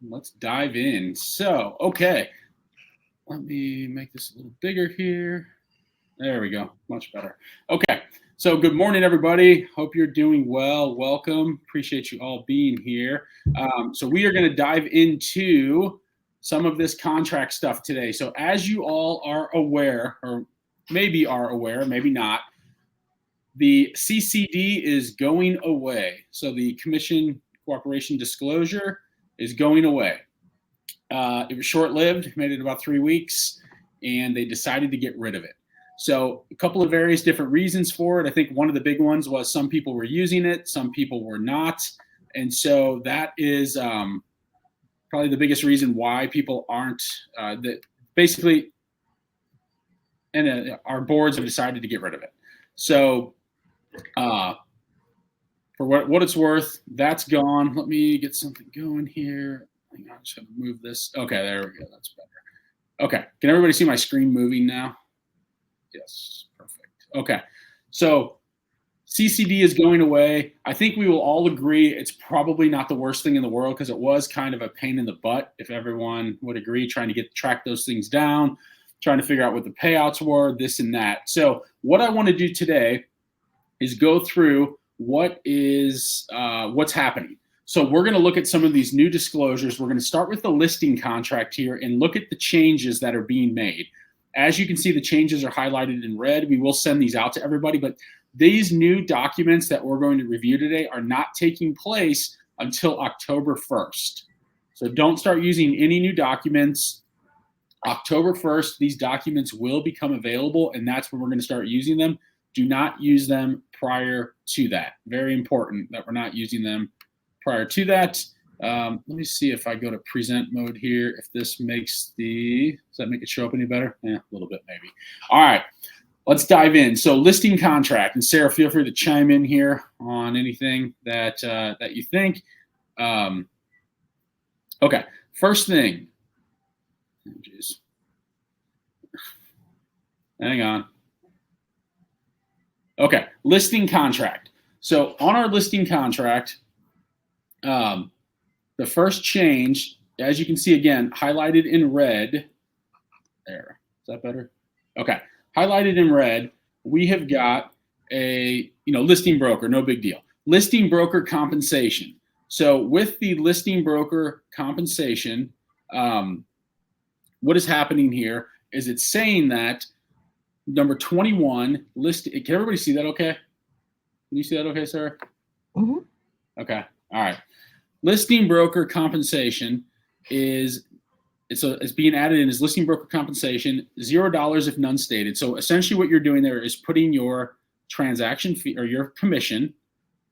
Let's dive in. So, okay, let me make this a little bigger here. There we go. Much better. Okay. So, good morning, everybody. Hope you're doing well. Welcome. Appreciate you all being here. So, we are going to dive into some of this contract stuff today. So, as you all are aware, or maybe are aware, maybe not, the CCD is going away. So, the Commission Cooperation Disclosure is going away. It was short-lived, made it about 3 weeks, and they decided to get rid of it. So a couple of various different reasons for it. I think one of the big ones was some people were using it, some people were not. And so that is probably the biggest reason why people aren't, that basically, and our boards have decided to get rid of it. So for what it's worth, that's gone. Let me get something going here. I'm just going to move this. Okay, there we go. That's better. Okay, can everybody see my screen moving now? Yes, perfect. Okay, so CCD is going away. I think we will all agree it's probably not the worst thing in the world because it was kind of a pain in the butt, if everyone would agree, trying to track those things down, trying to figure out what the payouts were, this and that. So what I want to do today is go through what's happening. So we're going to look at some of these new disclosures. We're going to start with the listing contract here and look at the changes that are being made. As you can see, the changes are highlighted in red. We will send these out to everybody, but these new documents that we're going to review today are not taking place until October 1st. So don't start using any new documents. October 1st, these documents will become available, and that's when we're going to start using them. Do not use them prior to that. Very important that we're not using them prior to that. Let me see if I go to present mode here, if this makes does that make it show up any better? Yeah, a little bit maybe. All right, let's dive in. So listing contract, and Sarah, feel free to chime in here on anything that you think. Okay, first thing. Oh, geez. Hang on. Okay, listing contract. So on our listing contract, the first change, as you can see again, highlighted in red. There, is that better? Okay, highlighted in red, we have got a listing broker, no big deal. Listing broker compensation. So with the listing broker compensation, what is happening here is it's saying that number 21 list. Can everybody see that? Okay, can you see that? Okay, Sarah. Mm-hmm. Okay, all right. Listing broker compensation is it's being added in as listing broker compensation, $0 if none stated. So essentially what you're doing there is putting your transaction fee or your commission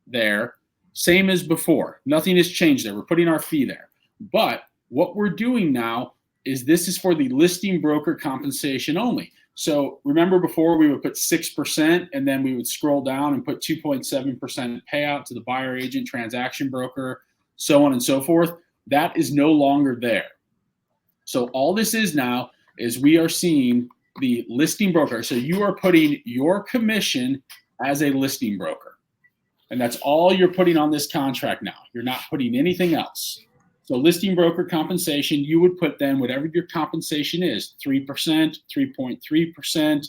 there, same as before. Nothing has changed there. We're putting our fee there. But what we're doing now is this is for the listing broker compensation only. So remember before we would put 6% and then we would scroll down and put 2.7% payout to the buyer agent, transaction broker, so on and so forth. That is no longer there. So all this is now is we are seeing the listing broker. So you are putting your commission as a listing broker. And that's all you're putting on this contract now. You're not putting anything else. So listing broker compensation, you would put then whatever your compensation is, 3%, 3.3%,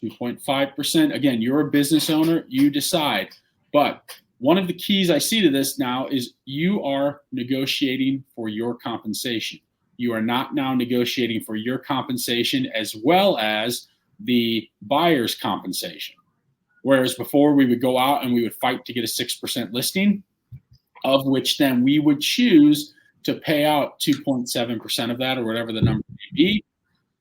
2.5%. Again, you're a business owner, you decide. But one of the keys I see to this now is you are negotiating for your compensation. You are not now negotiating for your compensation as well as the buyer's compensation. Whereas before we would go out and we would fight to get a 6% listing, of which then we would choose to pay out 2.7% of that or whatever the number may be.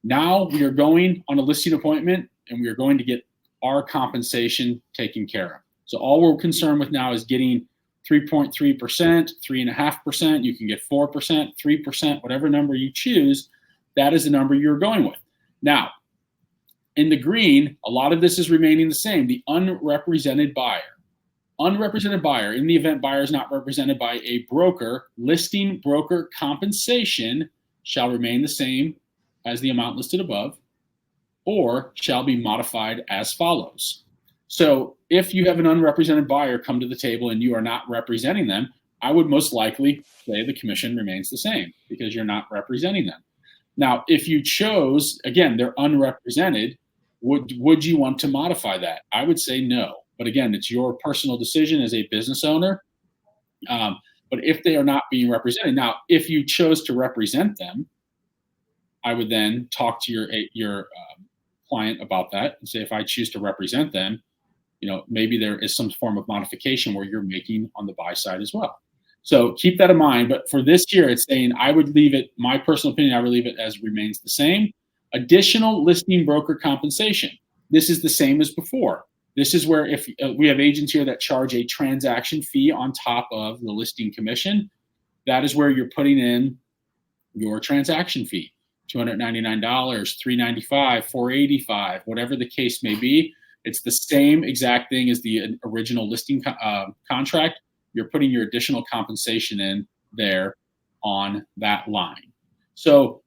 Now we are going on a listing appointment and we are going to get our compensation taken care of. So all we're concerned with now is getting 3.3%, 3.5%. You can get 4%, 3%, whatever number you choose. That is the number you're going with. Now, in the green, a lot of this is remaining the same. The unrepresented buyer. Unrepresented buyer, in the event buyer is not represented by a broker, listing broker compensation shall remain the same as the amount listed above, or shall be modified as follows. So if you have an unrepresented buyer come to the table and you are not representing them, I would most likely say the commission remains the same because you're not representing them. Now, if you chose, again, they're unrepresented, would you want to modify that? I would say no. But again, it's your personal decision as a business owner. But if they are not being represented, now, if you chose to represent them, I would then talk to your client about that and say, if I choose to represent them, maybe there is some form of modification where you're making on the buy side as well. So keep that in mind. But for this year, it's saying I would leave it, my personal opinion, I would leave it as remains the same. Additional listing broker compensation. This is the same as before. This is where if we have agents here that charge a transaction fee on top of the listing commission, that is where you're putting in your transaction fee. $299, $395, $485, whatever the case may be. It's the same exact thing as the original listing contract. You're putting your additional compensation in there on that line. So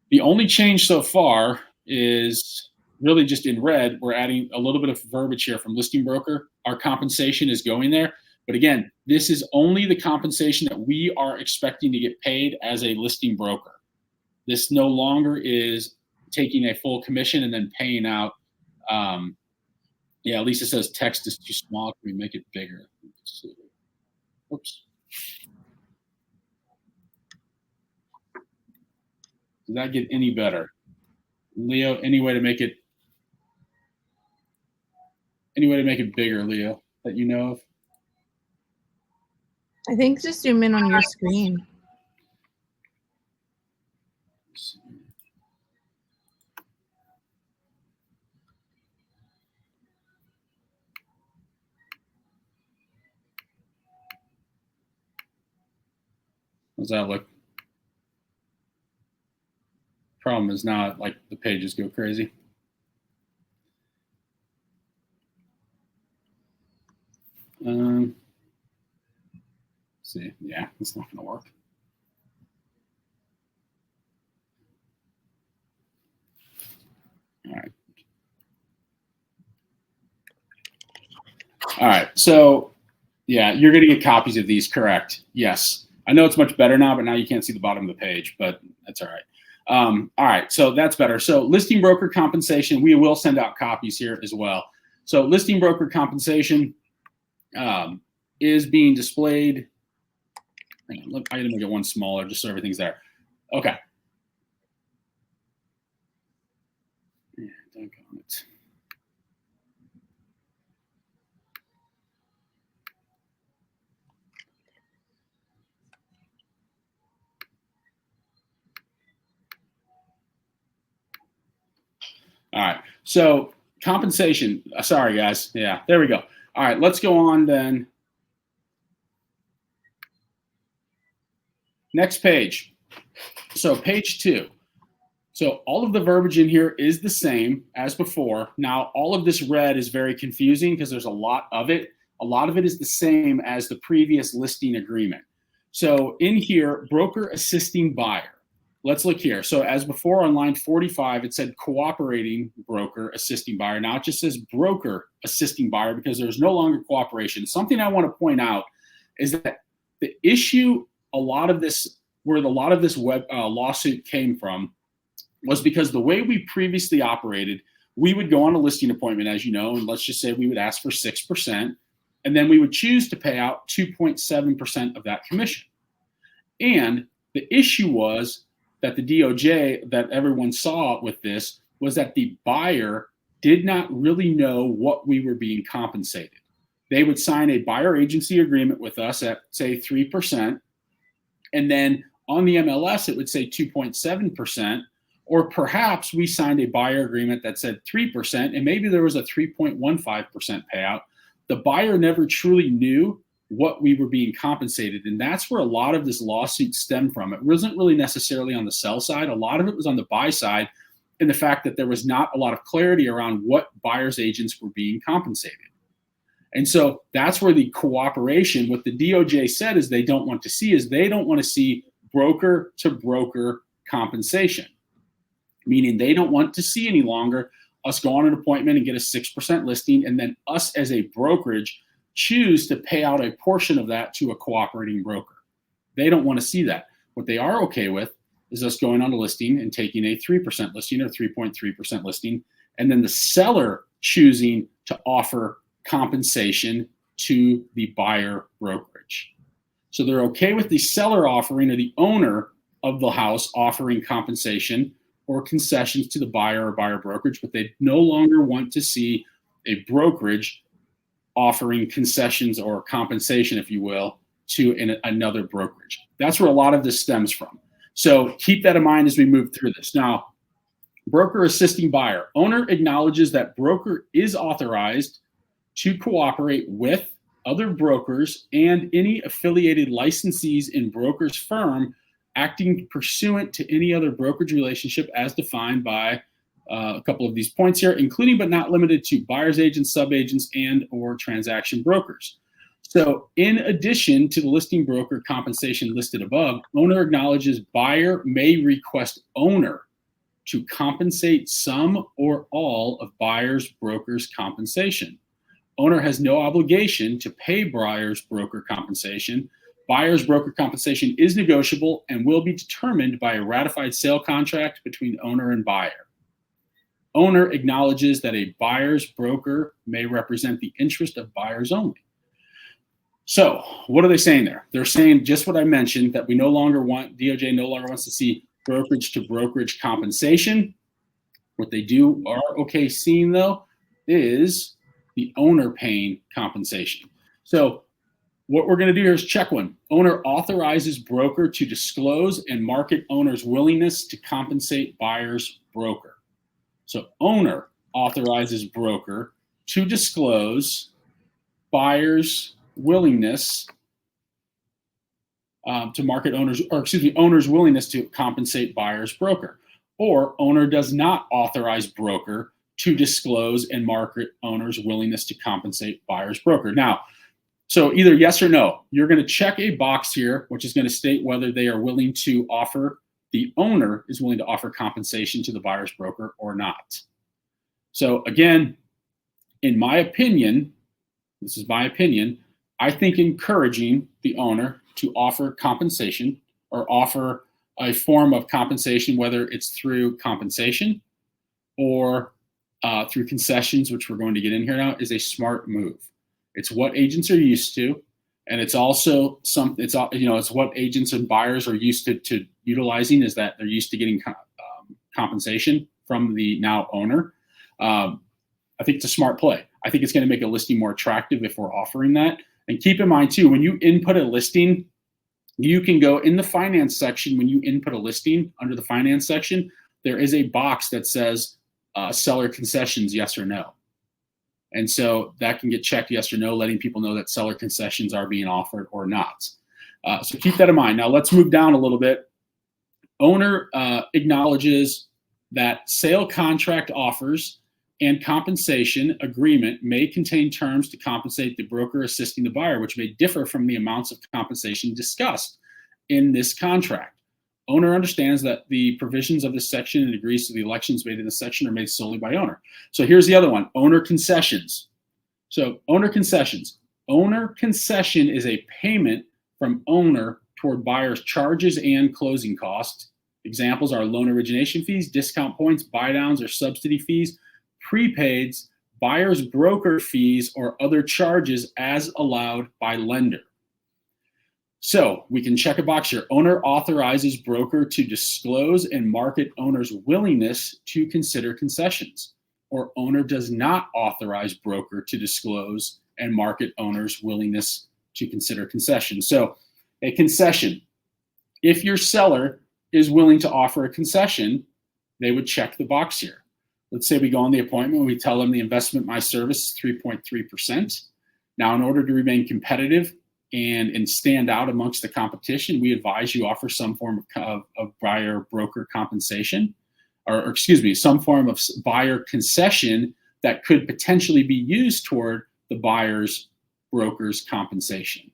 the only change so far is really just in red. We're adding a little bit of verbiage here from listing broker. Our compensation is going there. But again, this is only the compensation that we are expecting to get paid as a listing broker. This no longer is taking a full commission and then paying out. Yeah, Lisa says text is too small. Can we make it bigger? Let's see. Oops. Did that get any better? Leo, any way to make it bigger, Leo, that you know of? I think just zoom in on your screen. How's that look? Problem is not like the pages go crazy. Let's see, yeah, it's not going to work. All right. So, yeah, you're going to get copies of these, correct? Yes. I know it's much better now, but now you can't see the bottom of the page, but that's all right. All right. So that's better. So listing broker compensation, we will send out copies here as well. So listing broker compensation is being displayed. Hang on, I'm going to get one smaller just so everything's there. Okay. Yeah, don't go it. All right. So compensation. Sorry, guys. Yeah, there we go. All right. Let's go on then. Next page. So page 2. So all of the verbiage in here is the same as before. Now, all of this red is very confusing because there's a lot of it. A lot of it is the same as the previous listing agreement. So in here, broker assisting buyer. Let's look here. So as before on line 45, it said cooperating broker assisting buyer. Now it just says broker assisting buyer because there's no longer cooperation. Something I want to point out is that the issue, where a lot of this lawsuit came from, was because the way we previously operated, we would go on a listing appointment, as you know, and let's just say we would ask for 6%, and then we would choose to pay out 2.7% of that commission. And the issue was that the DOJ, that everyone saw with this, was that the buyer did not really know what we were being compensated. They would sign a buyer agency agreement with us at, say, 3%, and then on the MLS, it would say 2.7%, or perhaps we signed a buyer agreement that said 3%, and maybe there was a 3.15% payout. The buyer never truly knew what we were being compensated, and that's where a lot of this lawsuit stemmed from. It wasn't really necessarily on the sell side. A lot of it was on the buy side, in the fact that there was not a lot of clarity around what buyer's agents were being compensated. And so that's where the cooperation, what the DOJ said is they don't want to see broker to broker compensation, meaning they don't want to see any longer us go on an appointment and get a 6% listing, and then us as a brokerage choose to pay out a portion of that to a cooperating broker. They don't want to see that. What they are okay with is us going on a listing and taking a 3% listing or 3.3% listing, and then the seller choosing to offer compensation to the buyer brokerage. So they're okay with the seller offering or the owner of the house offering compensation or concessions to the buyer or buyer brokerage, but they no longer want to see a brokerage offering concessions or compensation, if you will, to another brokerage. That's where a lot of this stems from. So keep that in mind as we move through this. Now, broker assisting buyer. Owner acknowledges that broker is authorized to cooperate with other brokers and any affiliated licensees in broker's firm acting pursuant to any other brokerage relationship as defined by a couple of these points here, including but not limited to buyer's agents, subagents, and or transaction brokers. So in addition to the listing broker compensation listed above, owner acknowledges buyer may request owner to compensate some or all of buyer's broker's compensation. Owner has no obligation to pay buyer's broker compensation. Buyer's broker compensation is negotiable and will be determined by a ratified sale contract between owner and buyer. Owner acknowledges that a buyer's broker may represent the interest of buyers only. So what are they saying there? They're saying just what I mentioned, that we no longer want, DOJ no longer wants to see brokerage to brokerage compensation. What they are okay seeing though is the owner paying compensation. So what we're going to do here is check one. Owner authorizes broker to disclose and market owner's willingness to compensate buyer's broker. So owner authorizes broker to disclose buyer's willingness to market owner's willingness to compensate buyer's broker. Or owner does not authorize broker to disclose and market owner's willingness to compensate buyer's broker. Now, so either yes or no. You're going to check a box here, which is going to state whether they are willing to offer, the owner is willing to offer compensation to the buyer's broker or not. So again, in my opinion, this is my opinion, I think encouraging the owner to offer compensation or offer a form of compensation, whether it's through compensation or through concessions, which we're going to get in here now, is a smart move. It's what agents are used to, and it's also it's what agents and buyers are used to utilizing, is that they're used to getting compensation from the now owner. I think it's a smart play. I think it's going to make a listing more attractive if we're offering that. And keep in mind too, when you input a listing, you can go in the finance section. When you input a listing under the finance section, there is a box that says seller concessions, yes or no. And so that can get checked yes or no, letting people know that seller concessions are being offered or not. So keep that in mind. Now let's move down a little bit. Owner acknowledges that sale contract offers and compensation agreement may contain terms to compensate the broker assisting the buyer, which may differ from the amounts of compensation discussed in this contract. Owner understands that the provisions of this section and agrees to the elections made in this section are made solely by owner. So here's the other one, owner concessions. So owner concessions. Owner concession is a payment from owner toward buyer's charges and closing costs. Examples are loan origination fees, discount points, buy downs or subsidy fees, prepaids, buyer's broker fees, or other charges as allowed by lender. So we can check a box here. Owner authorizes broker to disclose and market owner's willingness to consider concessions, or owner does not authorize broker to disclose and market owner's willingness to consider concessions. So a concession, if your seller is willing to offer a concession, they would check the box here. Let's say we go on the appointment, we tell them the investment my service is 3.3%. Now, in order to remain competitive and stand out amongst the competition, we advise you offer some form of buyer broker compensation, or excuse me, some form of buyer concession that could potentially be used toward the buyer's broker's compensation.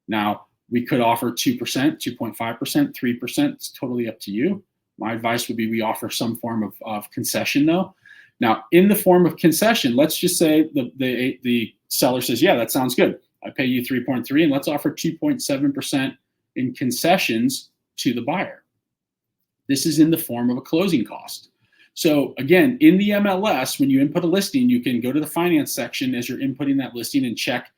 Now, we could offer 2%, 2.5%, 3%. It's totally up to you. My advice would be we offer some form of concession though. Now, in the form of concession, let's just say the seller says, yeah, that sounds good. I pay you 3.3 and let's offer 2.7% in concessions to the buyer. This is in the form of a closing cost. So again, in the MLS, when you input a listing, you can go to the finance section as you're inputting that listing and check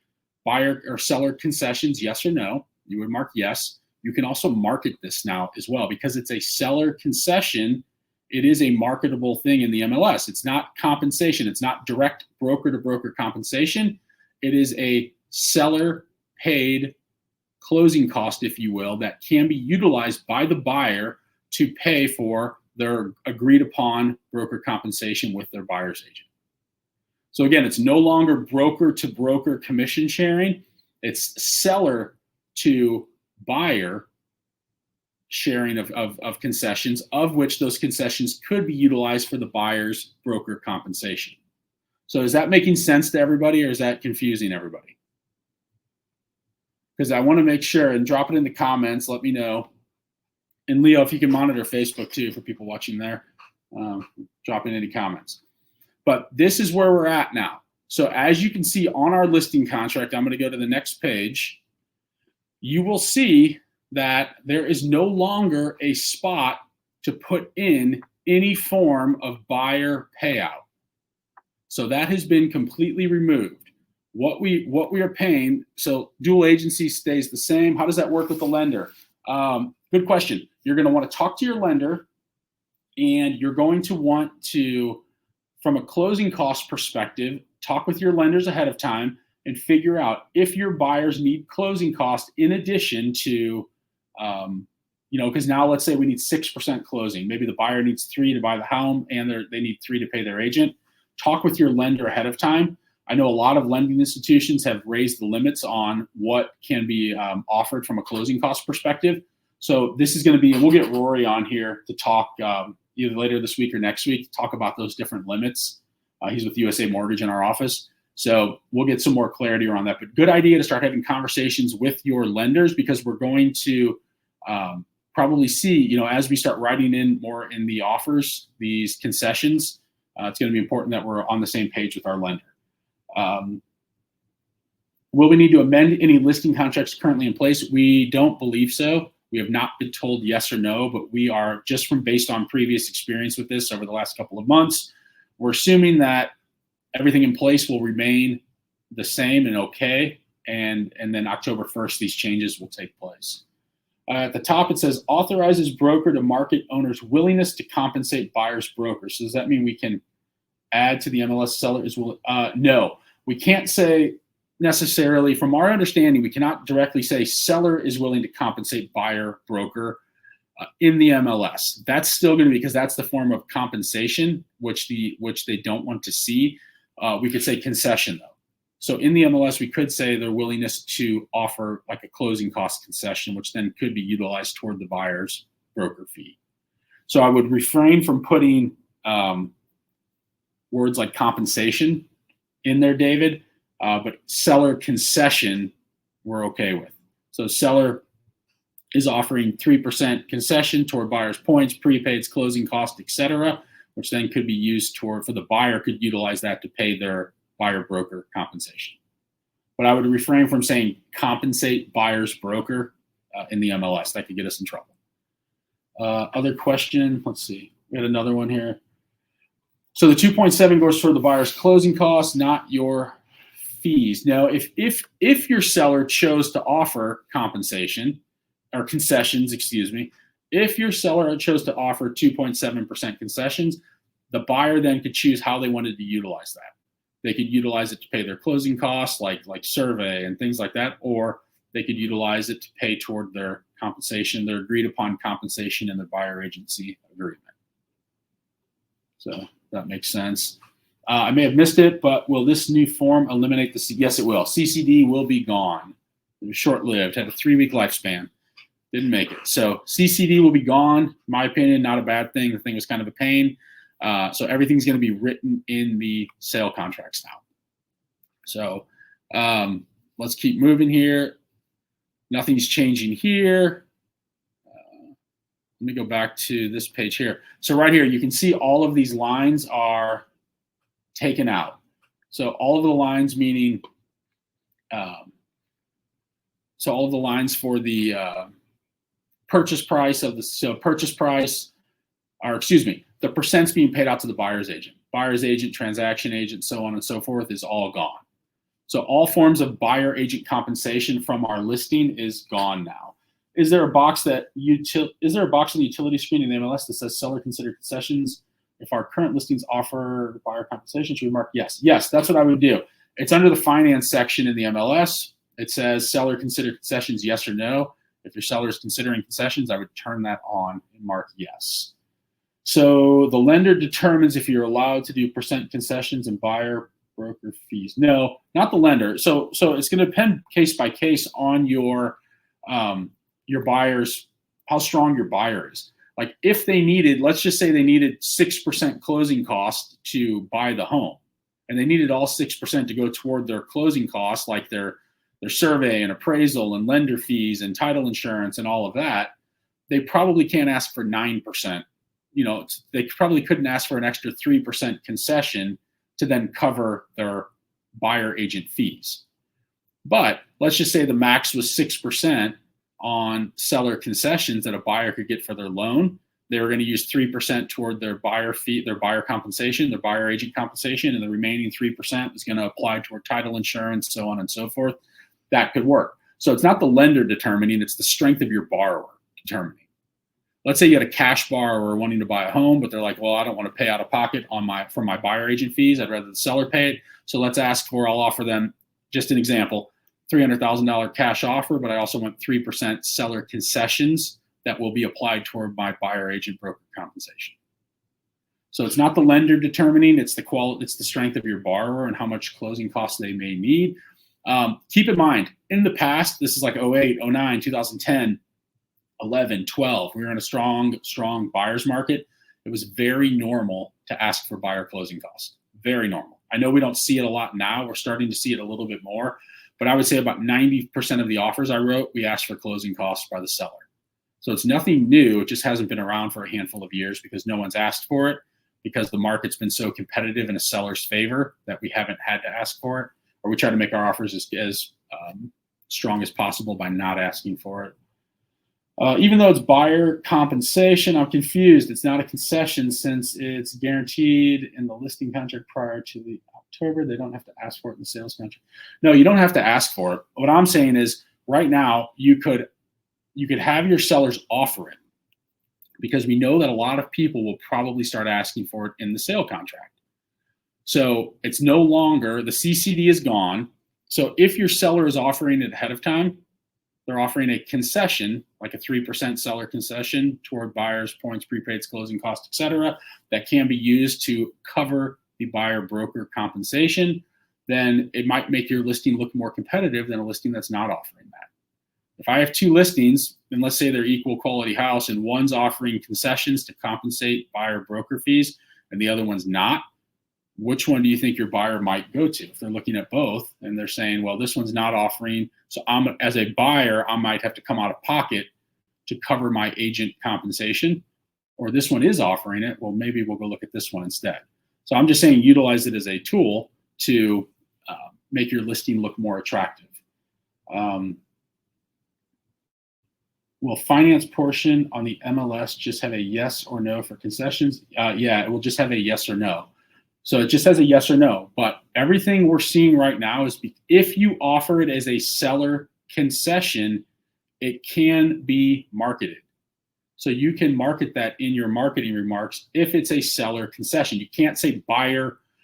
buyer or seller concessions, yes or no. You would mark yes. You can also market this now as well because it's a seller concession. It is a marketable thing in the MLS. It's not compensation. It's not direct broker to broker compensation. It is a seller paid closing cost, if you will, that can be utilized by the buyer to pay for their agreed upon broker compensation with their buyer's agent. So again, it's no longer broker to broker commission sharing. It's seller to buyer sharing of concessions, of which those concessions could be utilized for the buyer's broker compensation. So is that making sense to everybody, or is that confusing everybody? Because I want to make sure, and drop it in the comments, let me know. And Leo, if you can monitor Facebook too for people watching there, drop in any comments. But this is where we're at now. So as you can see on our listing contract, I'm going to go to the next page. You will see that there is no longer a spot to put in any form of buyer payout. So that has been completely removed. What we are paying, so dual agency stays the same. How does that work with the lender? Good question. You're going to want to talk to your lender, and you're going to want to, from a closing cost perspective, talk with your lenders ahead of time and figure out if your buyers need closing costs in addition to, because now let's say we need 6% closing. Maybe the buyer needs 3 to buy the home and they need 3 to pay their agent. Talk with your lender ahead of time. I know a lot of lending institutions have raised the limits on what can be offered from a closing cost perspective. So this is going to be, and we'll get Rory on here to talk either later this week or next week, talk about those different limits. He's with USA Mortgage in our office. So we'll get some more clarity around that. But good idea to start having conversations with your lenders, because we're going to probably see, as we start writing in more in the offers, these concessions, it's going to be important that we're on the same page with our lender. Will we need to amend any listing contracts currently in place? We don't believe so. We have not been told yes or no, but we are, just from based on previous experience with this over the last couple of months, we're assuming that everything in place will remain the same and okay. And then October 1st, these changes will take place. At the top, it says authorizes broker to market owner's willingness to compensate buyer's broker. So does that mean we can add to the MLS seller as well? No, we can't say necessarily. From our understanding, we cannot directly say seller is willing to compensate buyer broker in the MLS. That's still going to be, because that's the form of compensation which they don't want to see. We could say concession though. So in the MLS, we could say their willingness to offer like a closing cost concession, which then could be utilized toward the buyer's broker fee. So I would refrain from putting words like compensation in there, David, but seller concession we're okay with. So seller is offering 3% concession toward buyer's points, prepaids, closing costs, etc., which then could be used for the buyer could utilize that to pay their buyer broker compensation. But I would refrain from saying compensate buyer's broker in the MLS. That could get us in trouble. Other question, let's see. We had another one here. So the 2.7 goes for the buyer's closing costs, not your fees. Now, if your seller chose to offer compensation or concessions, if your seller chose to offer 2.7% concessions, the buyer then could choose how they wanted to utilize that. They could utilize it to pay their closing costs, like survey and things like that, or they could utilize it to pay toward their compensation, their agreed upon compensation in their buyer agency agreement. So that makes sense. I may have missed it, but will this new form eliminate the? Yes, it will. CCD will be gone. It was short-lived, had a 3-week lifespan. Didn't make it. So CCD will be gone. In my opinion, not a bad thing. The thing was kind of a pain. So everything's going to be written in the sale contracts now. So let's keep moving here. Nothing's changing here. Let me go back to this page here. So right here, you can see all of these lines are taken out. So all of the lines, meaning so all of the lines for the purchase price of the purchase price, or excuse me, the percents being paid out to the buyer's agent, transaction agent, so on and so forth is all gone. So all forms of buyer agent compensation from our listing is gone now. Is there a box that is there a box on the utility screen in the MLS that says seller consider concessions? If our current listings offer buyer compensation, should we mark yes? Yes, that's what I would do. It's under the finance section in the MLS. It says seller consider concessions, yes or no. If your seller is considering concessions, I would turn that on and mark yes. So the lender determines if you're allowed to do percent concessions and buyer broker fees. No, not the lender. So it's going to depend case by case on your buyer's, how strong your buyer is. Like if they needed, let's just say they needed 6% closing cost to buy the home, and they needed all 6% to go toward their closing costs, like their survey and appraisal and lender fees and title insurance and all of that, they probably can't ask for 9%. You know, they probably couldn't ask for an extra 3% concession to then cover their buyer agent fees. But let's just say the max was 6% on seller concessions that a buyer could get for their loan. They were going to use 3% toward their buyer fee, their buyer compensation, their buyer agent compensation, and the remaining 3% is going to apply toward title insurance, so on and so forth. That could work. So it's not the lender determining, it's the strength of your borrower determining. Let's say you had a cash borrower wanting to buy a home, but they're like, well, I don't want to pay out of pocket for my buyer agent fees. I'd rather the seller pay it. So let's ask for, I'll offer them, just an example, $300,000 cash offer, but I also want 3% seller concessions that will be applied toward my buyer agent broker compensation. So it's not the lender determining, it's the strength of your borrower and how much closing costs they may need. Keep in mind, in the past, this is like 08, 09, 2010, 11, 12, we were in a strong buyer's market. It was very normal to ask for buyer closing costs. Very normal. I know we don't see it a lot now. We're starting to see it a little bit more, but I would say about 90% of the offers I wrote, we asked for closing costs by the seller. So it's nothing new. It just hasn't been around for a handful of years because no one's asked for it, because the market's been so competitive in a seller's favor that we haven't had to ask for it, or we try to make our offers as strong as possible by not asking for it. Even though it's buyer compensation, I'm confused. It's not a concession since it's guaranteed in the listing contract prior to the October. They don't have to ask for it in the sales contract. No, you don't have to ask for it. What I'm saying is right now you could have your sellers offer it, because we know that a lot of people will probably start asking for it in the sale contract. So it's no longer, the CCD is gone. So if your seller is offering it ahead of time, they're offering a concession, like a 3% seller concession toward buyers, points, prepaids, closing costs, etc., that can be used to cover the buyer broker compensation, then it might make your listing look more competitive than a listing that's not offering that. If I have two listings, and let's say they're equal quality house, and one's offering concessions to compensate buyer broker fees and the other one's not, which one do you think your buyer might go to? If they're looking at both and they're saying, well, this one's not offering, so as a buyer, I might have to come out of pocket to cover my agent compensation, or this one is offering it, well, maybe we'll go look at this one instead. So I'm just saying utilize it as a tool to make your listing look more attractive. Will finance portion on the MLS just have a yes or no for concessions? Yeah, it will just have a yes or no. So it just has a yes or no, but everything we're seeing right now is if you offer it as a seller concession, it can be marketed. So you can market that in your marketing remarks if it's a seller concession. You can't say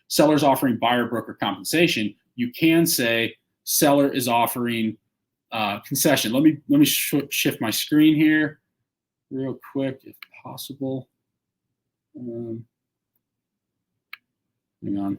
seller's offering buyer broker compensation. You can say seller is offering concession. Let me shift my screen here real quick if possible. Hang on.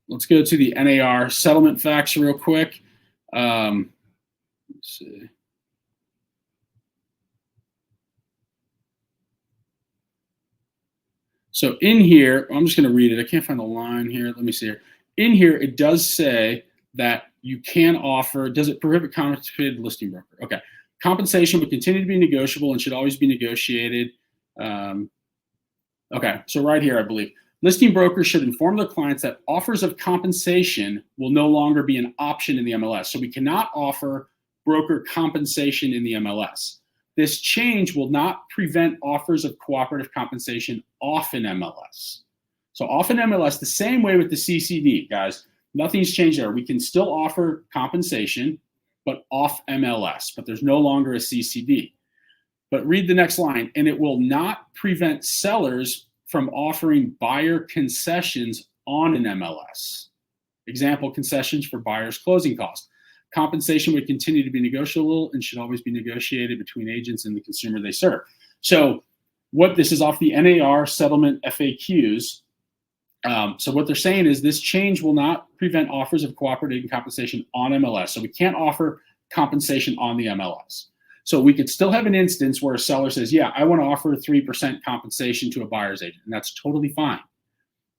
Let's go to the NAR settlement facts real quick. Let's see. So in here, I'm just going to read it. I can't find the line here. Let me see here. in here, it does say that you can offer, does it prohibit compensated listing broker? Okay. Compensation would continue to be negotiable and should always be negotiated. Okay, so right here, I believe. Listing brokers should inform their clients that offers of compensation will no longer be an option in the MLS. So we cannot offer broker compensation in the MLS. This change will not prevent offers of cooperative compensation off in MLS. So off in MLS, the same way with the CCD, guys, nothing's changed there. We can still offer compensation, but off MLS, but there's no longer a CCD. But read the next line, and it will not prevent sellers from offering buyer concessions on an MLS. Example, concessions for buyer's closing costs. Compensation would continue to be negotiable and should always be negotiated between agents and the consumer they serve. So what this is off the NAR settlement FAQs. So what they're saying is this change will not prevent offers of cooperative compensation on MLS. So we can't offer compensation on the MLS. So we could still have an instance where a seller says, yeah, I want to offer 3% compensation to a buyer's agent, and that's totally fine.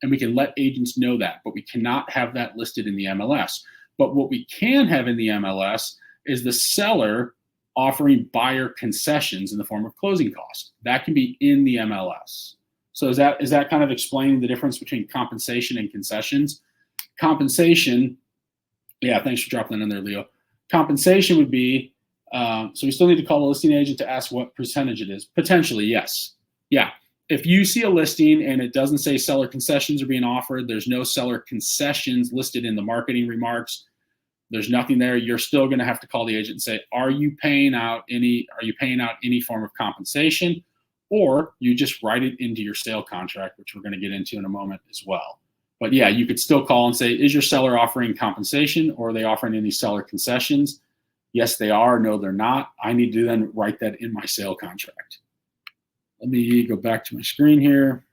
And we can let agents know that, but we cannot have that listed in the MLS. But what we can have in the MLS is the seller offering buyer concessions in the form of closing costs. That can be in the MLS. So is that kind of explaining the difference between compensation and concessions? Compensation, yeah, thanks for dropping that in there, Leo. Compensation would be, so we still need to call the listing agent to ask what percentage it is. Potentially, yes. Yeah. If you see a listing and it doesn't say seller concessions are being offered, there's no seller concessions listed in the marketing remarks, there's nothing there, you're still going to have to call the agent and say, are you paying out any form of compensation? Or you just write it into your sale contract, which we're going to get into in a moment as well. But yeah, you could still call and say, is your seller offering compensation, or are they offering any seller concessions? Yes, they are. No, they're not. I need to then write that in my sale contract. Let me go back to my screen here.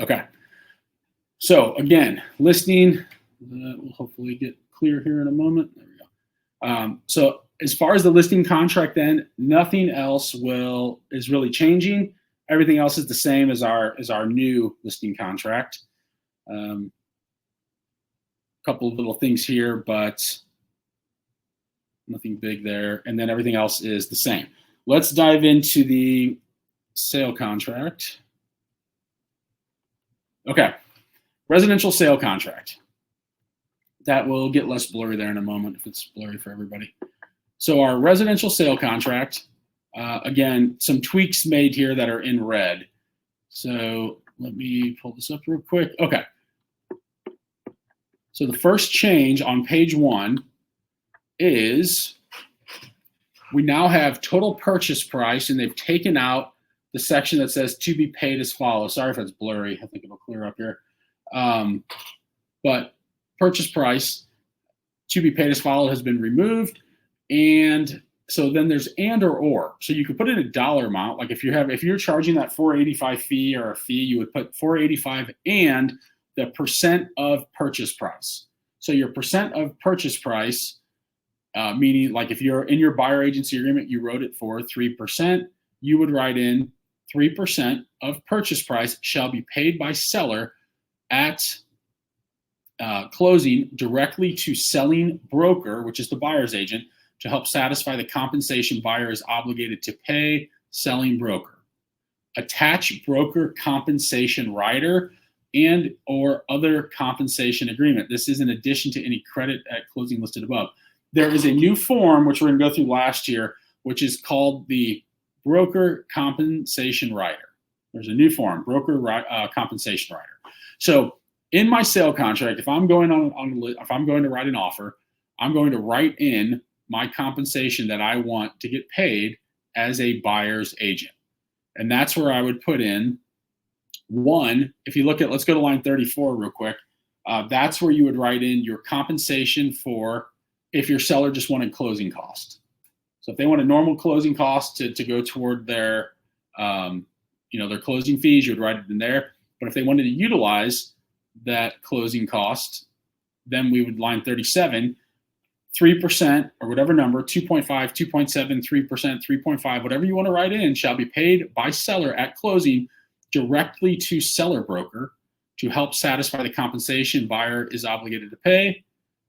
Okay. So again, listing, we'll hopefully get clear here in a moment. There we go. So as far as the listing contract, then nothing else is really changing. Everything else is the same as our new listing contract. Couple of little things here, but nothing big there. And then everything else is the same. Let's dive into the sale contract. Okay. Residential sale contract. That will get less blurry there in a moment if it's blurry for everybody. So our residential sale contract, again, some tweaks made here that are in red. So let me pull this up real quick. Okay. So the first change on page 1 is we now have total purchase price, and they've taken out the section that says to be paid as follows. Sorry if that's blurry. I think it'll clear up here. But purchase price to be paid as follows has been removed. And so then there's and or. So you could put in a dollar amount. Like if you're charging that $485 fee or a fee, you would put $485 and the percent of purchase price. So your percent of purchase price, meaning like if you're in your buyer agency agreement, you wrote it for 3%, you would write in 3% of purchase price shall be paid by seller at closing directly to selling broker, which is the buyer's agent, to help satisfy the compensation buyer is obligated to pay selling broker. Attach broker compensation rider and or other compensation agreement. This is in addition to any credit at closing listed above. There is a new form, which we're going to go through last year, which is called the broker compensation rider. There's a new form, broker compensation rider. So in my sale contract, if I'm going if I'm going to write an offer, I'm going to write in my compensation that I want to get paid as a buyer's agent. And that's where I would put in one. If you look at, let's go to line 34 real quick. That's where you would write in your compensation for if your seller just wanted closing costs. So if they want a normal closing cost to go toward their, their closing fees, you would write it in there. But if they wanted to utilize that closing cost, then we would line 37, 3% or whatever number, 2.5, 2.7, 3%, 3.5, whatever you want to write in, shall be paid by seller at closing directly to seller broker to help satisfy the compensation buyer is obligated to pay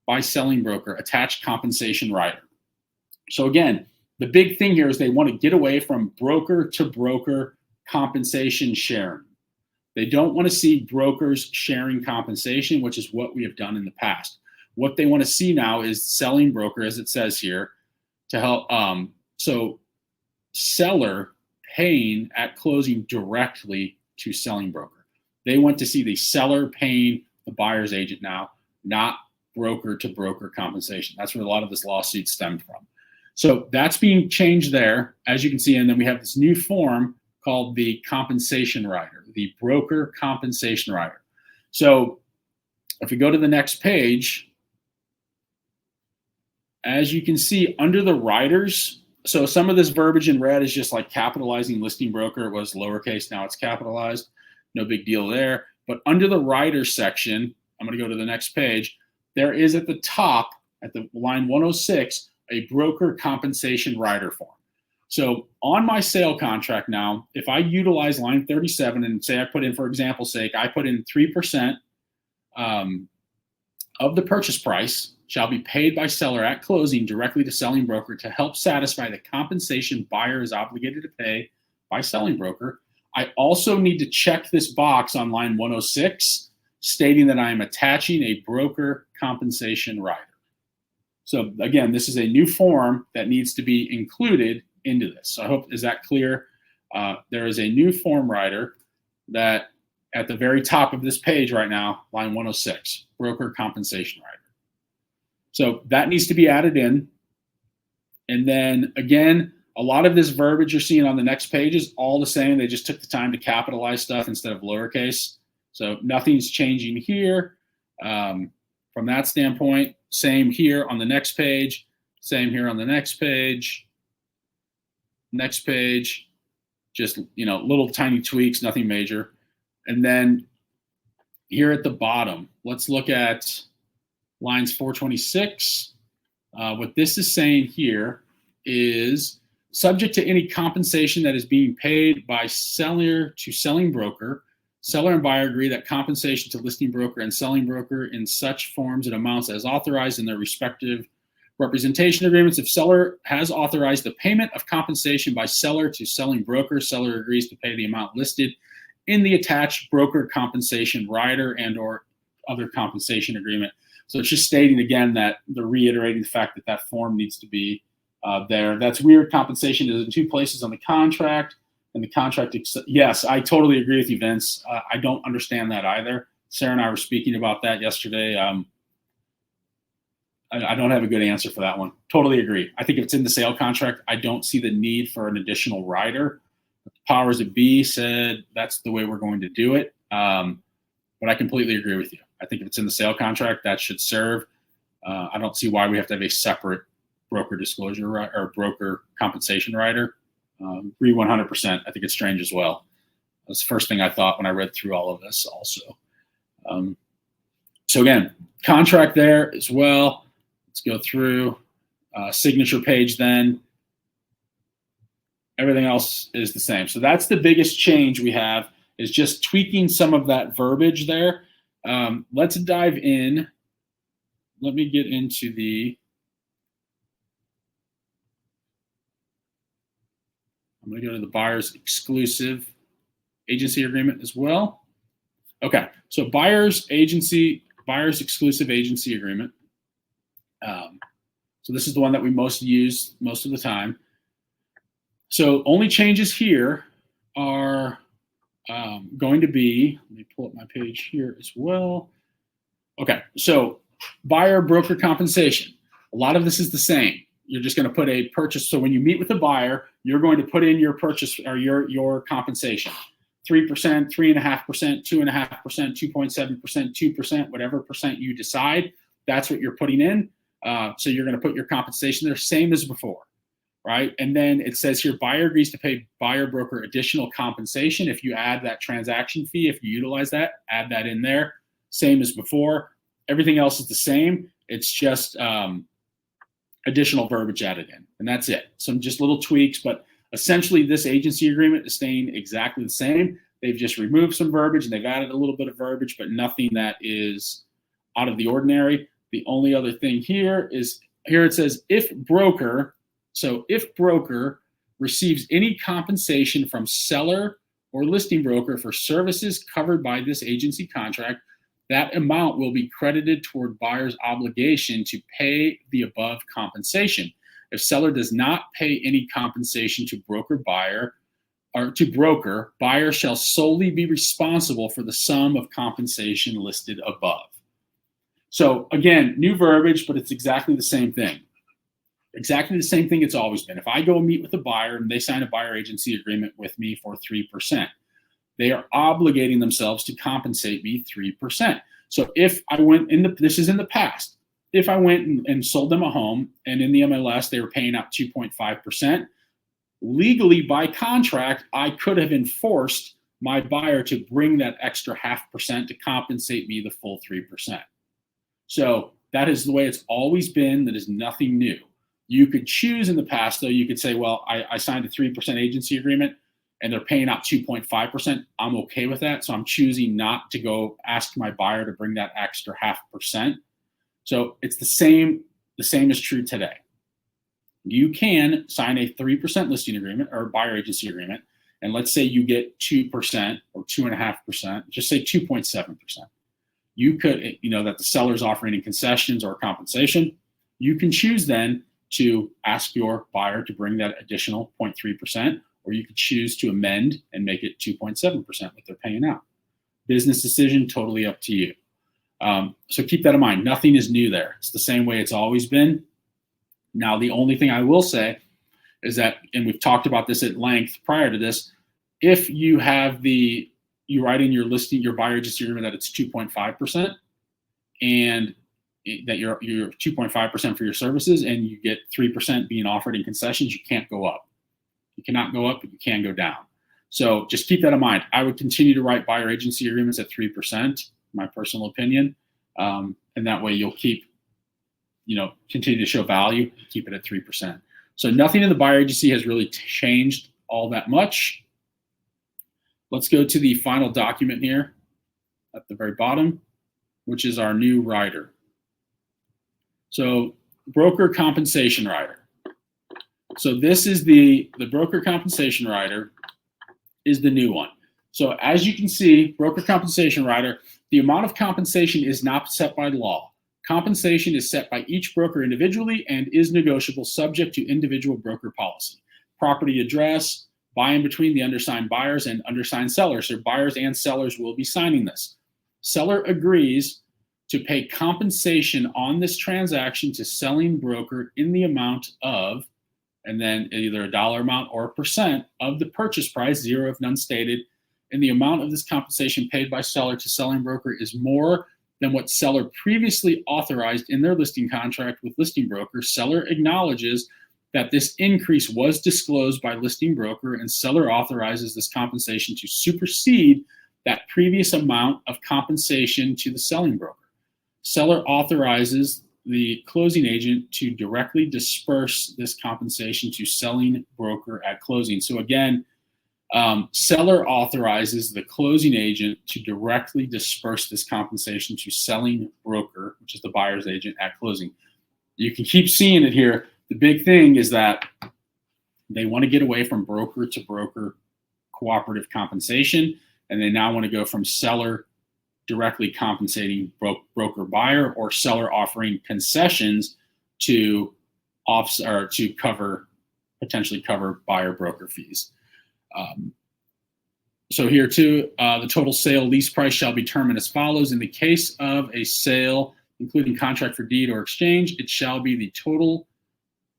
by selling broker, attached compensation rider. So again, the big thing here is they want to get away from broker to broker compensation sharing. They don't want to see brokers sharing compensation, which is what we have done in the past. What they want to see now is selling broker, as it says here, to help. So seller paying at closing directly to selling broker. They want to see the seller paying the buyer's agent now, not broker to broker compensation. That's where a lot of this lawsuit stemmed from. So that's being changed there, as you can see. And then we have this new form called the compensation rider, the broker compensation rider. So if we go to the next page, as you can see under the riders, so some of this verbiage in red is just like capitalizing listing broker. It was lowercase, now it's capitalized. No big deal there. But under the riders section, I'm going to go to the next page. There is at the top, at the line 106, a broker compensation rider form. So on my sale contract now, if I utilize line 37 and say I put in, for example's sake, I put in 3% of the purchase price shall be paid by seller at closing directly to selling broker to help satisfy the compensation buyer is obligated to pay by selling broker. I also need to check this box on line 106 stating that I am attaching a broker compensation rider. So again, this is a new form that needs to be included into this. So I hope, is that clear? There is a new form rider that at the very top of this page right now, line 106, broker compensation rider. So that needs to be added in. And then again, a lot of this verbiage you're seeing on the next page is all the same. They just took the time to capitalize stuff instead of lowercase. So nothing's changing here. From that standpoint, same here on the next page, same here on the next page, just, you know, little tiny tweaks, nothing major. And then here at the bottom, let's look at lines 426. What this is saying here is subject to any compensation that is being paid by seller to selling broker, seller and buyer agree that compensation to listing broker and selling broker in such forms and amounts as authorized in their respective representation agreements. If seller has authorized the payment of compensation by seller to selling broker, seller agrees to pay the amount listed in the attached broker compensation rider and or other compensation agreement. So it's just stating again that they're reiterating the fact that that form needs to be there. That's weird. Compensation is in two places on the contract. And the contract, yes, I totally agree with you, Vince. I don't understand that either. Sarah and I were speaking about that yesterday. I don't have a good answer for that one. Totally agree. I think if it's in the sale contract, I don't see the need for an additional rider. The powers that be said that's the way we're going to do it. But I completely agree with you. I think if it's in the sale contract, that should serve. I don't see why we have to have a separate broker disclosure or broker compensation rider. Agree 100%. I think it's strange as well. That's the first thing I thought when I read through all of this also. So again, contract there as well. Let's go through signature page then. Everything else is the same. So that's the biggest change we have, is just tweaking some of that verbiage there. Let's dive in. Let me get into the, I'm going to go to the buyer's exclusive agency agreement as well. Okay, so buyer's exclusive agency agreement. So this is the one that we most use most of the time. So only changes here are going to be, let me pull up my page here as well. Okay, so buyer broker compensation. A lot of this is the same. You're just going to put a purchase. So when you meet with the buyer, you're going to put in your purchase or your compensation. 3%, 3.5%, 2.5%, 2.7%, 2%, whatever percent you decide, that's what you're putting in. So you're going to put your compensation there, same as before, right? And then it says here, buyer agrees to pay buyer broker additional compensation. If you add that transaction fee, if you utilize that, add that in there, same as before. Everything else is the same. It's just additional verbiage added in, and that's it. Some just little tweaks, but essentially this agency agreement is staying exactly the same. They've just removed some verbiage and they've added a little bit of verbiage, but nothing that is out of the ordinary. The only other thing here is, here it says, if broker, so if broker receives any compensation from seller or listing broker for services covered by this agency contract, that amount will be credited toward buyer's obligation to pay the above compensation. If seller does not pay any compensation to buyer shall solely be responsible for the sum of compensation listed above. So again, new verbiage, but it's exactly the same thing. Exactly the same thing it's always been. If I go meet with a buyer and they sign a buyer agency agreement with me for 3%, they are obligating themselves to compensate me 3%. So if I went this is in the past, if I went and sold them a home and in the MLS they were paying out 2.5%, legally by contract, I could have enforced my buyer to bring that extra 0.5% to compensate me the full 3%. So that is the way it's always been. That is nothing new. You could choose in the past, though, you could say, well, I signed a 3% agency agreement and they're paying out 2.5%. I'm okay with that. So I'm choosing not to go ask my buyer to bring that extra 0.5%. So it's the same is true today. You can sign a 3% listing agreement or buyer agency agreement, and let's say you get 2% or 2.5%, just say 2.7%. You could, that the seller's offering any concessions or compensation. You can choose then to ask your buyer to bring that additional 0.3%, or you could choose to amend and make it 2.7% what they're paying out. Business decision, totally up to you. So keep that in mind. Nothing is new there. It's the same way it's always been. Now, the only thing I will say is that, and we've talked about this at length prior to this, if you have you write in your listing, your buyer agency agreement that it's 2.5%, and that you're 2.5% for your services, and you get 3% being offered in concessions, you can't go up. You cannot go up, but you can go down. So just keep that in mind. I would continue to write buyer agency agreements at 3%, my personal opinion, and that way you'll keep, continue to show value, keep it at 3%. So nothing in the buyer agency has really changed all that much. Let's go to the final document here at the very bottom, which is our new rider. So broker compensation rider. So this is the broker compensation rider is the new one. So as you can see, broker compensation rider, the amount of compensation is not set by law. Compensation is set by each broker individually and is negotiable subject to individual broker policy. Property address, by and between the undersigned buyers and undersigned sellers. So buyers and sellers will be signing this. Seller agrees to pay compensation on this transaction to selling broker in the amount of, and then either a dollar amount or a percent of the purchase price, zero if none stated, and the amount of this compensation paid by seller to selling broker is more than what seller previously authorized in their listing contract with listing broker. Seller acknowledges that this increase was disclosed by listing broker, and seller authorizes this compensation to supersede that previous amount of compensation to the selling broker. Seller authorizes the closing agent to directly disperse this compensation to selling broker at closing. So again, seller authorizes the closing agent to directly disperse this compensation to selling broker, which is the buyer's agent, at closing. You can keep seeing it here. The big thing is that they want to get away from broker to broker cooperative compensation, and they now want to go from seller directly compensating broker buyer, or seller offering concessions to potentially cover buyer broker fees. So here too, the total sale lease price shall be determined as follows. In the case of a sale, including contract for deed or exchange, it shall be the total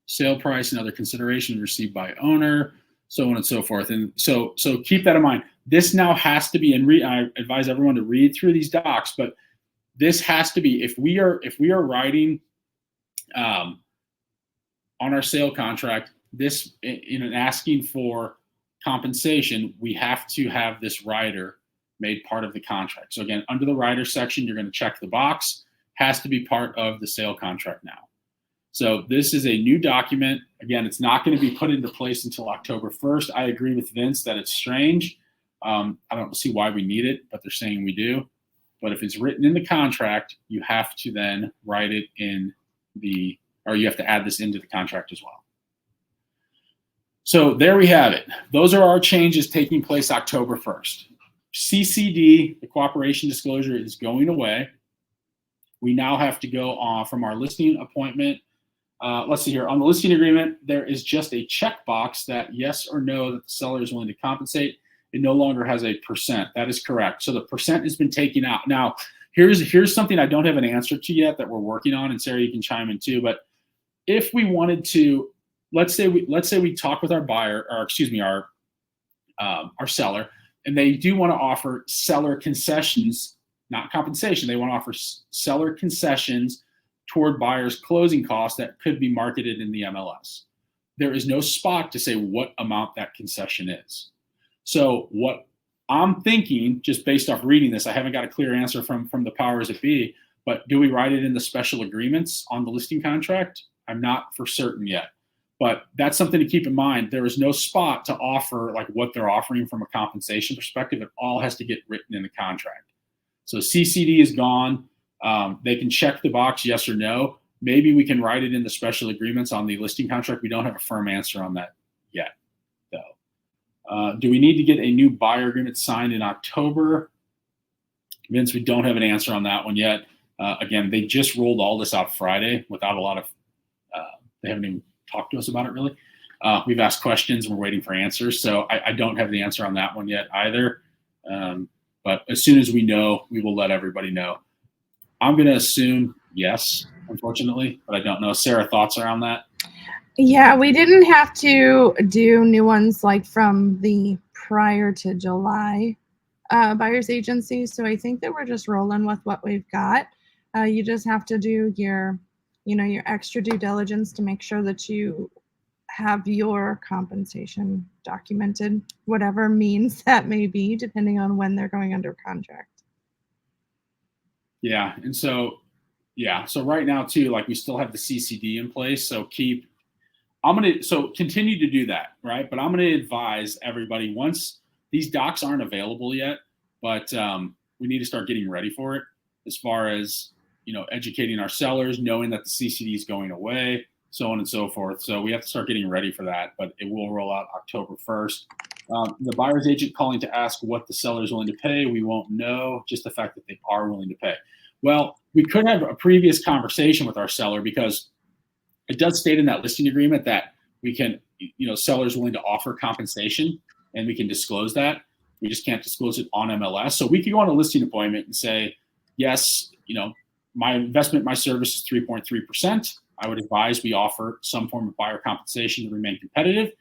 sale price and other consideration received by owner, so on and so forth. And so keep that in mind. This now has to be, and I advise everyone to read through these docs, but this has to be, if we are writing on our sale contract, this in asking for compensation, we have to have this rider made part of the contract. So again, under the rider section, you're going to check the box, has to be part of the sale contract now. So this is a new document. Again, it's not going to be put into place until October 1st. I agree with Vince that it's strange. I don't see why we need it, but they're saying we do. But if it's written in the contract, you have to then write it in or you have to add this into the contract as well. So there we have it. Those are our changes taking place October 1st. CCD, the cooperation disclosure, is going away. We now have to go on from our listing appointment. Let's see here. On the listing agreement, there is just a checkbox that yes or no that the seller is willing to compensate. It no longer has a percent. That is correct. So the percent has been taken out. Now, here's something I don't have an answer to yet that we're working on, and Sarah, you can chime in too. But if we wanted to, let's say we talk with our buyer, or excuse me, our seller, and they do want to offer seller concessions, not compensation. They want to offer seller concessions toward buyer's closing costs that could be marketed in the MLS. There is no spot to say what amount that concession is. So what I'm thinking, just based off reading this, I haven't got a clear answer from the powers that be, but do we write it in the special agreements on the listing contract? I'm not for certain yet, but that's something to keep in mind. There is no spot to offer like what they're offering from a compensation perspective. It all has to get written in the contract. So CCD is gone. They can check the box yes or no. Maybe we can write it in the special agreements on the listing contract. We don't have a firm answer on that yet, though. Do we need to get a new buyer agreement signed in October? Vince, we don't have an answer on that one yet. Again, they just rolled all this out Friday without a lot of, they haven't even talked to us about it really. We've asked questions and we're waiting for answers. So I don't have the answer on that one yet either. But as soon as we know, we will let everybody know. I'm going to assume yes, unfortunately, but I don't know. Sarah, thoughts around that? Yeah, we didn't have to do new ones like from the prior to July buyer's agency. So I think that we're just rolling with what we've got. You just have to do your extra due diligence to make sure that you have your compensation documented, whatever means that may be, depending on when they're going under contract. Yeah. And so, so right now too, like we still have the CCD in place. So continue to do that, right? But I'm going to advise everybody once these docs aren't available yet, but we need to start getting ready for it as far as, educating our sellers, knowing that the CCD is going away, so on and so forth. So we have to start getting ready for that, but it will roll out October 1st. The buyer's agent calling to ask what the seller is willing to pay. We won't know, just the fact that they are willing to pay. Well, we could have a previous conversation with our seller because it does state in that listing agreement that we can, sellers willing to offer compensation and we can disclose that. We just can't disclose it on MLS. So we could go on a listing appointment and say, yes, my investment, my service is 3.3%. I would advise we offer some form of buyer compensation to remain competitive.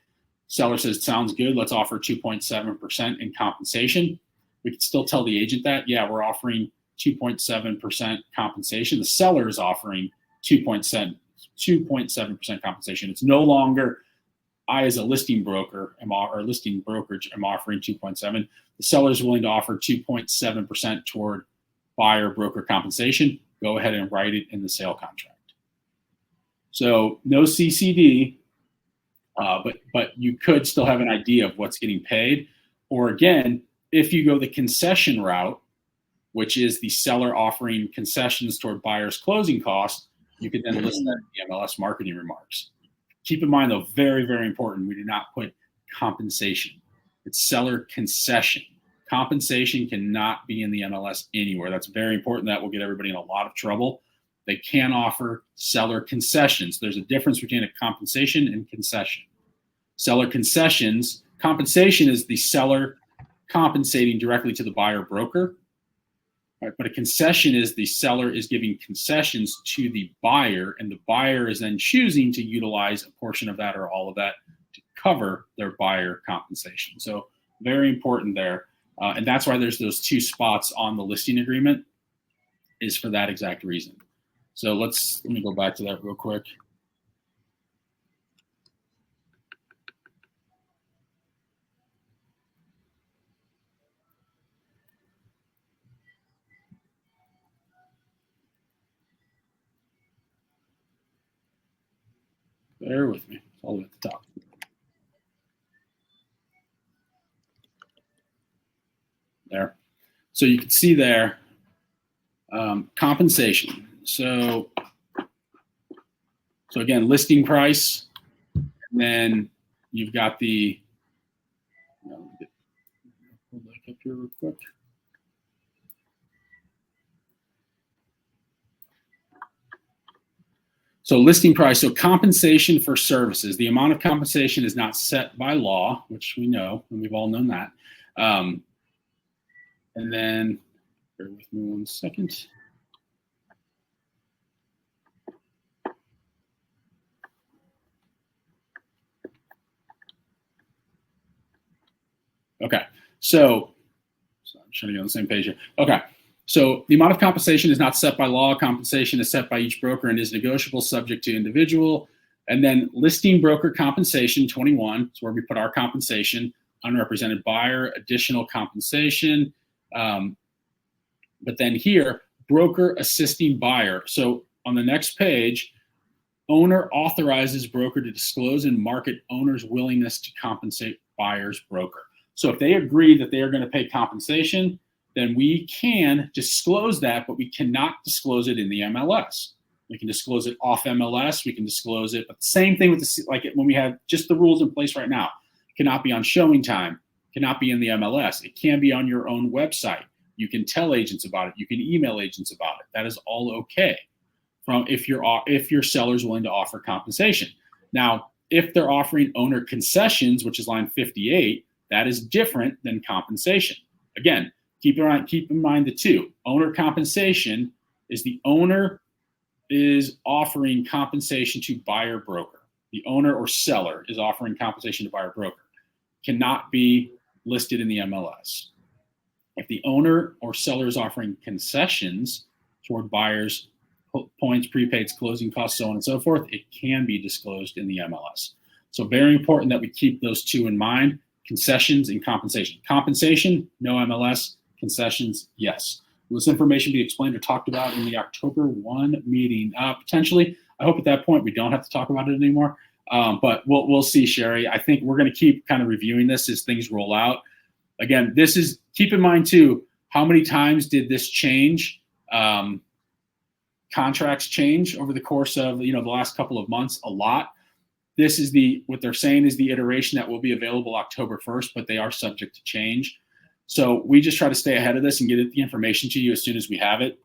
Seller says, sounds good. Let's offer 2.7% in compensation. We could still tell the agent that, yeah, we're offering 2.7% compensation. The seller is offering 2.7% compensation. It's no longer I, as a listing broker, or listing brokerage, am offering 2.7. The seller is willing to offer 2.7% toward buyer broker compensation. Go ahead and write it in the sale contract. So no CCD, but you could still have an idea of what's getting paid. Or again, if you go the concession route, which is the seller offering concessions toward buyer's closing costs, you could then list that in the MLS marketing remarks. Keep in mind, though, very, very important, we do not put compensation. It's seller concession. Compensation cannot be in the MLS anywhere. That's very important. That will get everybody in a lot of trouble. They can offer seller concessions. There's a difference between a compensation and concession. Seller concessions, compensation is the seller compensating directly to the buyer broker. Right, but a concession is the seller is giving concessions to the buyer, and the buyer is then choosing to utilize a portion of that or all of that to cover their buyer compensation. So very important there. And that's why there's those two spots on the listing agreement, is for that exact reason. So let me go back to that real quick. Bear with me. It's all the way at the top. There. So you can see there, compensation. So again, listing price, and then you've got the, pull back up here real quick. So listing price, so compensation for services. The amount of compensation is not set by law, which we know, and we've all known that. And then, bear with me 1 second. Okay, so I'm trying to get on the same page here. Okay, so the amount of compensation is not set by law. Compensation is set by each broker and is negotiable, subject to individual. And then listing broker compensation 21 is where we put our compensation. Unrepresented buyer, additional compensation. But then here, broker assisting buyer. So on the next page, owner authorizes broker to disclose and market owner's willingness to compensate buyer's broker. So if they agree that they are going to pay compensation, then we can disclose that, but we cannot disclose it in the MLS. We can disclose it off MLS. We can disclose it, but the same thing with the, like when we have just the rules in place right now. It cannot be on showing time, cannot be in the MLS. It can be on your own website. You can tell agents about it. You can email agents about it. That is all okay. From if your seller is willing to offer compensation. Now, if they're offering owner concessions, which is line 58, that is different than compensation. Again, keep in mind the two. Owner compensation is the owner is offering compensation to buyer broker. The owner or seller is offering compensation to buyer broker. Cannot be listed in the MLS. If the owner or seller is offering concessions toward buyers, points, prepaids, closing costs, so on and so forth, it can be disclosed in the MLS. So very important that we keep those two in mind, concessions and compensation. Compensation, no MLS. Concessions, yes. Will this information be explained or talked about in the October 1 meeting? Potentially. I hope at that point we don't have to talk about it anymore. But we'll see, Sherry. I think we're going to keep kind of reviewing this as things roll out. Again, this is, keep in mind too, how many times did this change? Contracts change over the course of the last couple of months? A lot. This is what they're saying is the iteration that will be available October 1st, but they are subject to change. So we just try to stay ahead of this and get the information to you as soon as we have it.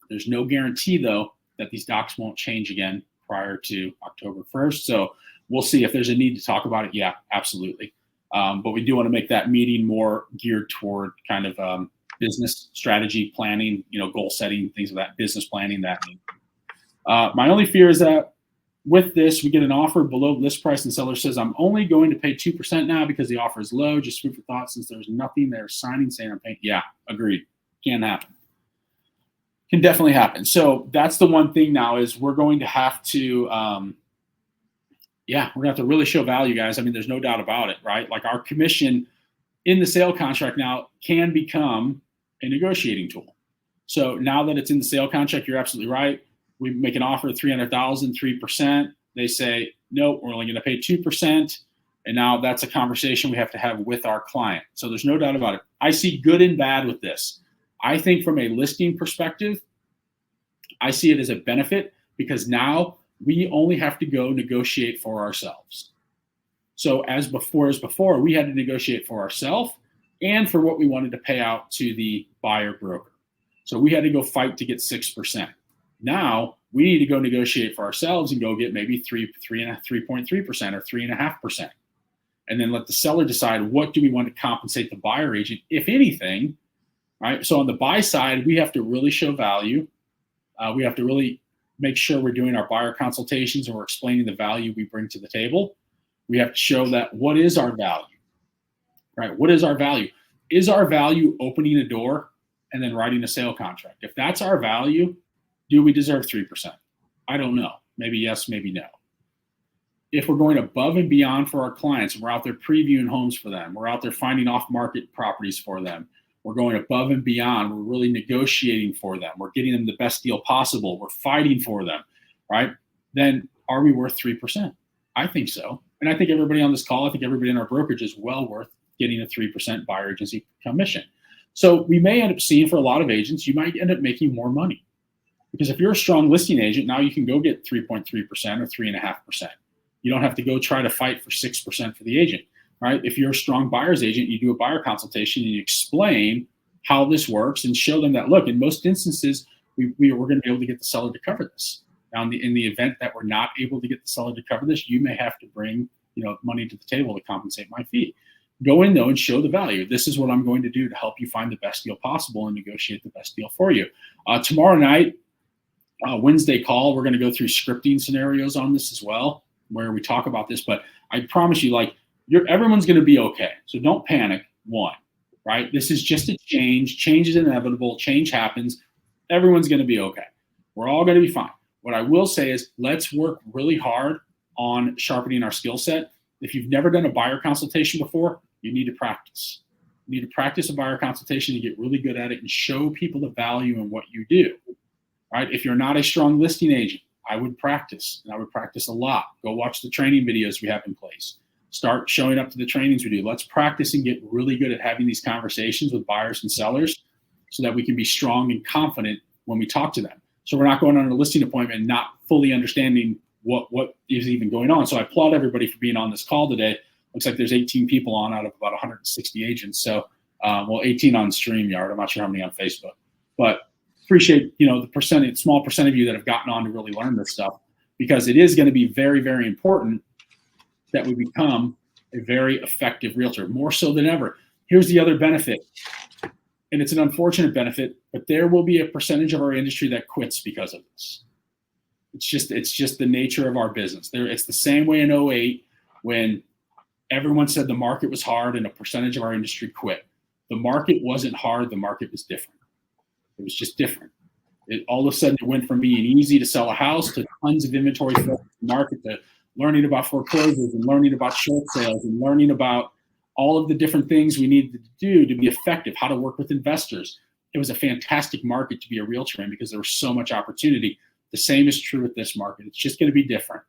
There's no guarantee though that these docs won't change again prior to October 1st. So we'll see if there's a need to talk about it. Yeah, absolutely. But we do want to make that meeting more geared toward kind of business strategy planning, goal setting, things of that, business planning, that. My only fear is that with this, we get an offer below list price and seller says, I'm only going to pay 2% now because the offer is low. Just food for thought, since there's nothing they're signing saying I'm paying. Yeah, agreed. Can happen. Can definitely happen. So that's the one thing now is we're going to have to, we're going to have to really show value, guys. I mean, there's no doubt about it, right? Like our commission in the sale contract now can become a negotiating tool. So now that it's in the sale contract, you're absolutely right. We make an offer of $300,000, 3%. They say, nope, we're only going to pay 2%. And now that's a conversation we have to have with our client. So there's no doubt about it. I see good and bad with this. I think from a listing perspective, I see it as a benefit because now we only have to go negotiate for ourselves. So as before, we had to negotiate for ourselves and for what we wanted to pay out to the buyer broker. So we had to go fight to get 6%. Now we need to go negotiate for ourselves and go get maybe 3.3% or 3.5%. And then let the seller decide what do we want to compensate the buyer agent, if anything, right? So on the buy side, we have to really show value. We have to really make sure we're doing our buyer consultations and we're explaining the value we bring to the table. We have to show that what is our value, right? What is our value? Is our value opening a door and then writing a sale contract? If that's our value, do we deserve 3%? I don't know. Maybe yes, maybe no. If we're going above and beyond for our clients, we're out there previewing homes for them, we're out there finding off-market properties for them, we're going above and beyond, we're really negotiating for them, we're getting them the best deal possible, we're fighting for them, right? Then are we worth 3%? I think so. And I think everybody on this call, I think everybody in our brokerage is well worth getting a 3% buyer agency commission. So we may end up seeing, for a lot of agents, you might end up making more money. Because if you're a strong listing agent, now you can go get 3.3% or 3.5%. You don't have to go try to fight for 6% for the agent, right? If you're a strong buyer's agent, you do a buyer consultation and you explain how this works and show them that, look, in most instances, we're going to be able to get the seller to cover this. Now, in the event that we're not able to get the seller to cover this, you may have to bring money to the table to compensate my fee. Go in, though, and show the value. This is what I'm going to do to help you find the best deal possible and negotiate the best deal for you. Tomorrow night, Wednesday call, we're going to go through scripting scenarios on this as well, where we talk about this. But I promise you, everyone's going to be okay. So don't panic, one, right? This is just a change. Change is inevitable. Change happens. Everyone's going to be okay. We're all going to be fine. What I will say is let's work really hard on sharpening our skill set. If you've never done a buyer consultation before, you need to practice. You need to practice a buyer consultation to get really good at it and show people the value in what you do. Right? If you're not a strong listing agent, I would practice, and I would practice a lot. Go watch the training videos we have in place. Start showing up to the trainings we do. Let's practice and get really good at having these conversations with buyers and sellers so that we can be strong and confident when we talk to them. So we're not going on a listing appointment and not fully understanding what is even going on. So I applaud everybody for being on this call today. Looks like there's 18 people on out of about 160 agents. So, 18 on StreamYard. I'm not sure how many on Facebook, but appreciate, the small percent of you that have gotten on to really learn this stuff, because it is going to be very, very important that we become a very effective realtor, more so than ever. Here's the other benefit, and it's an unfortunate benefit, but there will be a percentage of our industry that quits because of this. It's just the nature of our business. It's the same way in 2008 when everyone said the market was hard and a percentage of our industry quit. The market wasn't hard. The market was different. It was just different. All of a sudden, it went from being easy to sell a house to tons of inventory for the market, to learning about foreclosures and learning about short sales and learning about all of the different things we needed to do to be effective, how to work with investors. It was a fantastic market to be a realtor in because there was so much opportunity. The same is true with this market. It's just going to be different.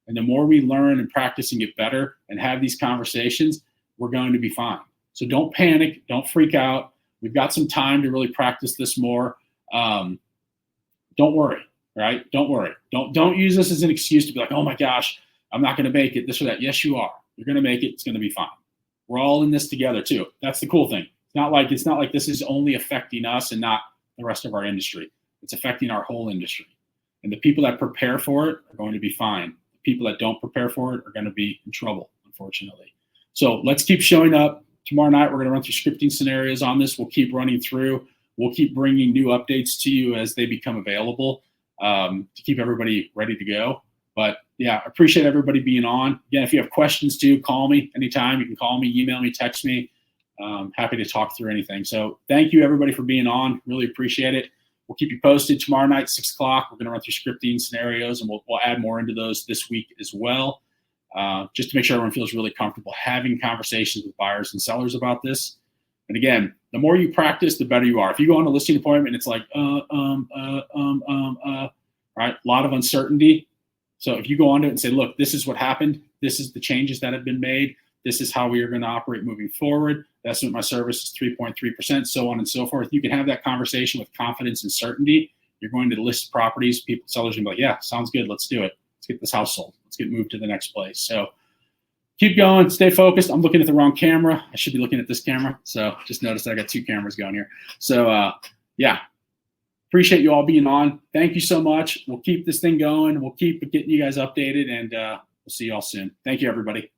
And the more we learn and practice and get better and have these conversations, we're going to be fine. So don't panic. Don't freak out. We've got some time to really practice this more. Don't worry, right? Don't worry. Don't use this as an excuse to be like, oh my gosh, I'm not going to make it, this or that. Yes, you are. You're going to make it. It's going to be fine. We're all in this together too. That's the cool thing. It's not like this is only affecting us and not the rest of our industry. It's affecting our whole industry. And the people that prepare for it are going to be fine. The people that don't prepare for it are going to be in trouble, unfortunately. So let's keep showing up. Tomorrow night, we're going to run through scripting scenarios on this. We'll keep running through. We'll keep bringing new updates to you as they become available to keep everybody ready to go. But yeah, I appreciate everybody being on. Again, if you have questions too, call me anytime. You can call me, email me, text me. Happy to talk through anything. So thank you, everybody, for being on. Really appreciate it. We'll keep you posted tomorrow night, 6 o'clock. We're going to run through scripting scenarios, and we'll add more into those this week as well, just to make sure everyone feels really comfortable having conversations with buyers and sellers about this. And again, the more you practice, the better you are. If you go on a listing appointment, it's like, right? A lot of uncertainty. So if you go on to it and say, look, this is what happened. This is the changes that have been made. This is how we are going to operate moving forward. That's what my service is 3.3%, so on and so forth. You can have that conversation with confidence and certainty. You're going to list properties. Sellers are going to be like, yeah, sounds good. Let's do it. Let's get this house sold. Let's get moved to the next place. So keep going. Stay focused. I'm looking at the wrong camera. I should be looking at this camera. So just noticed I got 2 cameras going here. So yeah, appreciate you all being on. Thank you so much. We'll keep this thing going. We'll keep getting you guys updated, and we'll see you all soon. Thank you, everybody.